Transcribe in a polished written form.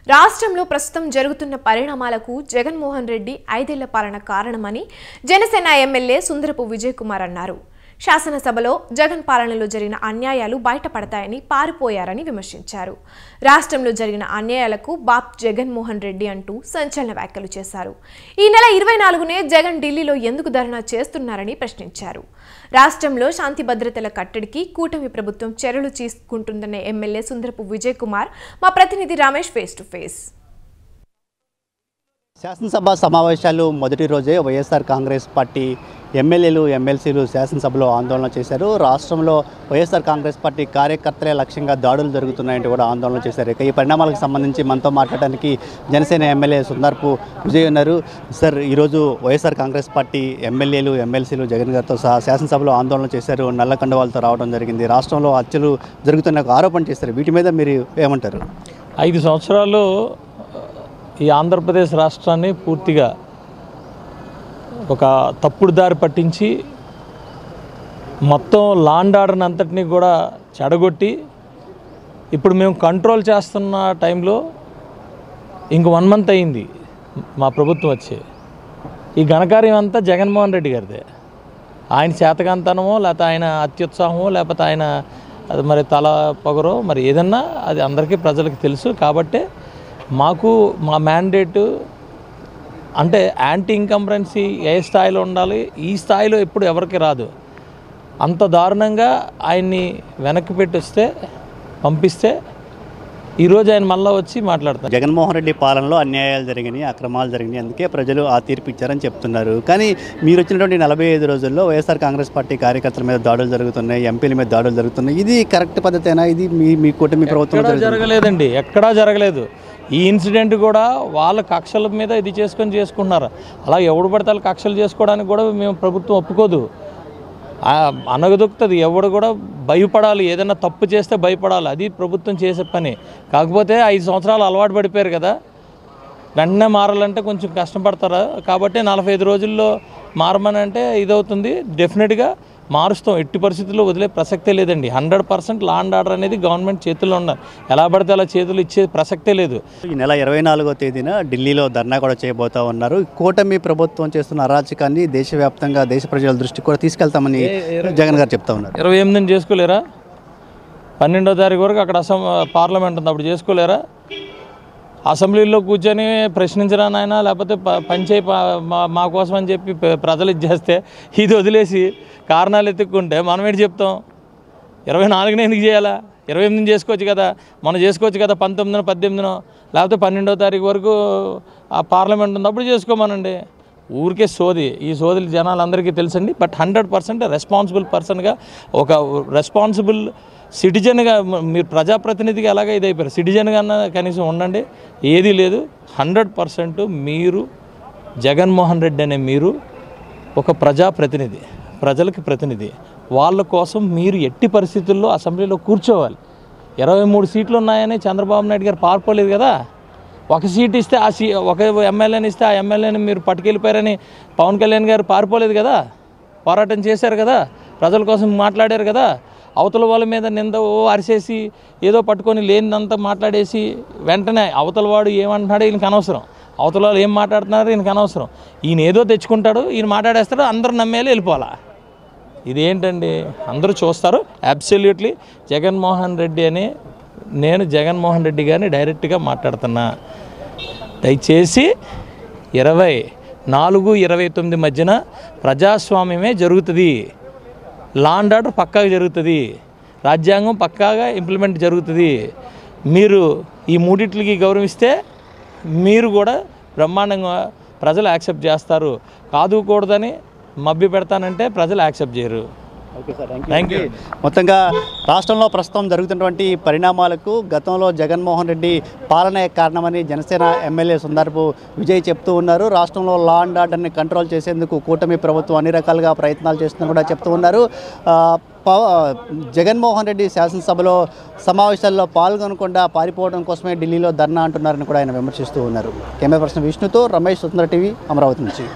రాష్ట్రంలో ప్రస్తుతం జరుగుతున్న పరిణామాలకు జగన్మోహన్ రెడ్డి 5 ఏళ్ల పాలన కారణమని జనసేన ఎమ్మెల్యే సుందరపు విజయ్ కుమార్ అన్నారు. శాసనసభలో జగన్ పాలనలో జరిగిన అన్యాయాలు బయటపడతాయని పారిపోయారని విమర్శించారు. రాష్ట్రంలో జరిగిన అన్యాయాలకు బాప్ జగన్మోహన్ రెడ్డి అంటూ సంచలన వ్యాఖ్యలు చేశారు. ఈ నెల 24నే జగన్ ఢిల్లీలో ఎందుకు ధర్నా చేస్తున్నారని ప్రశ్నించారు. రాష్ట్రంలో శాంతి భద్రతల కట్టడికి కూటమి ప్రభుత్వం చర్యలు తీసుకుంటుందన్న ఎమ్మెల్యే సుందరపు విజయ్ కుమార్ మా ప్రతినిధి రమేష్ ఫేస్ టు ఫేస్. శాసనసభ సమావేశాలు మొదటి రోజే వైఎస్ఆర్ కాంగ్రెస్ పార్టీ ఎమ్మెల్యేలు ఎమ్మెల్సీలు శాసనసభలో ఆందోళన చేశారు. రాష్ట్రంలో వైఎస్ఆర్ కాంగ్రెస్ పార్టీ కార్యకర్తలే లక్ష్యంగా దాడులు జరుగుతున్నాయంటూ కూడా ఆందోళన చేశారు. ఈ పరిణామాలకు సంబంధించి మనతో మాట్లాడడానికి జనసేన ఎమ్మెల్యే సుందరపు విజయ్ ఉన్నారు. సార్, ఈరోజు వైఎస్ఆర్ కాంగ్రెస్ పార్టీ ఎమ్మెల్యేలు ఎమ్మెల్సీలు జగన్ గారితో సహా శాసనసభలో ఆందోళన చేశారు. నల్ల కండువాలతో రావడం జరిగింది. రాష్ట్రంలో హత్యలు జరుగుతున్న ఆరోపణ చేశారు. వీటి మీద మీరు ఏమంటారు? 5 సంవత్సరాలు ఈ ఆంధ్రప్రదేశ్ రాష్ట్రాన్ని పూర్తిగా ఒక తప్పుడు దారి పట్టించి మొత్తం లాండ్ ఆర్డర్ని అంతటినీ కూడా చెడగొట్టి ఇప్పుడు మేము కంట్రోల్ చేస్తున్న టైంలో ఇంక 1 మంత్ అయింది మా ప్రభుత్వం వచ్చి. ఈ ఘనకార్యం అంతా జగన్మోహన్ రెడ్డి గారిదే. ఆయన చేతకాంతనమో లేకపోతే ఆయన అత్యుత్సాహమో లేకపోతే ఆయన అది మరి తల పొగరో మరి ఏదన్నా అది అందరికీ ప్రజలకు తెలుసు. కాబట్టి మాకు మా మ్యాండేటు అంటే యాంటీ ఇన్కంబరెన్సీ ఏ స్థాయిలో ఉండాలి, ఈ స్థాయిలో ఎప్పుడు ఎవరికి రాదు. అంత దారుణంగా ఆయన్ని వెనక్కి పెట్టిస్తే పంపిస్తే ఈరోజు ఆయన మళ్ళీ వచ్చి మాట్లాడతారు. జగన్మోహన్ రెడ్డి పాలనలో అన్యాయాలు జరిగినాయి, అక్రమాలు జరిగినాయి, అందుకే ప్రజలు ఆ తీర్పు ఇచ్చారని చెప్తున్నారు. కానీ మీరు వచ్చినటువంటి 45 రోజుల్లో వైఎస్ఆర్ కాంగ్రెస్ పార్టీ కార్యకర్తల మీద దాడులు జరుగుతున్నాయి, ఎంపీల మీద దాడులు జరుగుతున్నాయి. ఇది కరెక్ట్ పద్ధతేనా? ఇది మీ కూటమి ప్రభుత్వం జరగలేదండి, ఎక్కడా జరగలేదు. ఈ ఇన్సిడెంట్ కూడా వాళ్ళ కక్షల మీద ఇది చేసుకుంటున్నారు. అలా ఎవడు పడితే వాళ్ళ కక్షలు చేసుకోవడానికి కూడా మేము ప్రభుత్వం ఒప్పుకోదు. అనగదొక్కుతుంది. ఎవడు కూడా భయపడాలి, ఏదైనా తప్పు చేస్తే భయపడాలి. అది ప్రభుత్వం చేసే పని. కాకపోతే 5 సంవత్సరాలు అలవాటు పడిపోయారు కదా, వెంటనే మారాలంటే కొంచెం కష్టపడతారు. కాబట్టి 45 రోజుల్లో మారమనంటే ఇదవుతుంది. డెఫినెట్గా మారుస్తాం. ఎట్టి పరిస్థితుల్లో వదిలే ప్రసక్తే లేదండి. 100% లా అండ్ ఆర్డర్ అనేది గవర్నమెంట్ చేతుల్లో ఉన్నారు. ఎలా పడితే అలా చేతులు ఇచ్చే ప్రసక్తే లేదు. ఈ నెల 24వ తేదీన ఢిల్లీలో ధర్నా కూడా చేయబోతా ఉన్నారు. కూటమి ప్రభుత్వం చేస్తున్న అరాచకాన్ని దేశవ్యాప్తంగా దేశ ప్రజల దృష్టికి కూడా తీసుకెళ్తామని జగన్ గారు చెప్తా ఉన్నారు. 28 చేసుకోలేరా? 12వ తారీఖు వరకు అక్కడ పార్లమెంట్ ఉంది, అప్పుడు చేసుకోలేరా? అసెంబ్లీలో కూర్చొని ప్రశ్నించరా నాయన, లేకపోతే పనిచేయి మా కోసం అని చెప్పి ప్రజలు ఇచ్చేస్తే ఇది వదిలేసి కారణాలు ఎత్తుక్కుంటే మనం ఏంటి చెప్తాం? 24నే ఎందుకు చేయాలా? 28 చేసుకోవచ్చు కదా, మనం చేసుకోవచ్చు కదా, 19, 18, లేకపోతే 12వ తారీఖు వరకు ఆ పార్లమెంట్ ఉంది, అప్పుడు చేసుకోమనండి. ఊరికే సోది. ఈ సోదులు జనాలందరికీ తెలుసండి. బట్ 100% రెస్పాన్సిబుల్ పర్సన్గా, ఒక రెస్పాన్సిబుల్ సిటిజన్గా, మీరు ప్రజాప్రతినిధిగా ఎలాగ ఇదైపోయారు, సిటిజన్గా అన్న కనీసం ఉండండి. ఏదీ లేదు. 100% మీరు జగన్మోహన్ రెడ్డి అనే మీరు ఒక ప్రజాప్రతినిధి, ప్రజలకి ప్రతినిధి. వాళ్ళ కోసం మీరు ఎట్టి పరిస్థితుల్లో అసెంబ్లీలో కూర్చోవాలి. 23 సీట్లు ఉన్నాయని చంద్రబాబు నాయుడు గారు పారిపోలేదు కదా. ఒక సీట్ ఇస్తే ఒక ఎమ్మెల్యేని ఇస్తే ఆ ఎమ్మెల్యేని మీరు పట్టుకెళ్ళిపోయారని పవన్ కళ్యాణ్ గారు పారిపోలేదు కదా. పోరాటం చేశారు కదా, ప్రజల కోసం మాట్లాడారు కదా. అవతల వాళ్ళ మీద నింద అరిసేసి ఏదో పట్టుకొని లేనిదంతా మాట్లాడేసి వెంటనే అవతల వాడు ఏమంటున్నాడో ఈయనకి అనవసరం, అవతల వాళ్ళు ఏం మాట్లాడుతున్నారో ఈయనకి అనవసరం. ఈయన ఏదో తెచ్చుకుంటాడు, ఈయన మాట్లాడేస్తాడు, అందరూ నమ్మేలా వెళ్ళిపోవాలా. ఇదేంటండి? అందరూ చూస్తారు. అబ్సల్యూట్లీ జగన్మోహన్ రెడ్డి అని నేను జగన్మోహన్ రెడ్డి గారిని డైరెక్ట్గా మాట్లాడుతున్నా. దయచేసి 24-29 మధ్యన ప్రజాస్వామ్యమే జరుగుతుంది. లా అండ్ ఆర్డర్ పక్కాగా జరుగుతుంది. రాజ్యాంగం పక్కాగా ఇంప్లిమెంట్ జరుగుతుంది. మీరు ఈ మూడిట్లకి గౌరవిస్తే మీరు కూడా బ్రహ్మాండంగా ప్రజలు యాక్సెప్ట్ చేస్తారు. కాదుకూడదని మభ్య పెడతానంటే ప్రజలు యాక్సెప్ట్ చేయరు. Okay sir, thank you. మొత్తంగా రాష్ట్రంలో ప్రస్తుతం జరుగుతున్నటువంటి పరిణామాలకు గతంలో జగన్మోహన్ రెడ్డి పాలనే కారణమని జనసేన ఎమ్మెల్యే సుందరపు విజయ్ చెప్తూ ఉన్నారు. రాష్ట్రంలో లా అండ్ ఆర్డర్ని కంట్రోల్ చేసేందుకు కూటమి ప్రభుత్వం అన్ని రకాలుగా ప్రయత్నాలు చేస్తుందని కూడా చెప్తూ ఉన్నారు. జగన్మోహన్ రెడ్డి శాసనసభలో సమావేశాల్లో పాల్గొనకుండా పారిపోవడం కోసమే ఢిల్లీలో ధర్నా అంటున్నారని కూడా ఆయన విమర్శిస్తూ ఉన్నారు. కెమెరా పర్సన్ విష్ణుతో రమేష్, స్వతంత్ర టీవీ, అమరావతి నుంచి.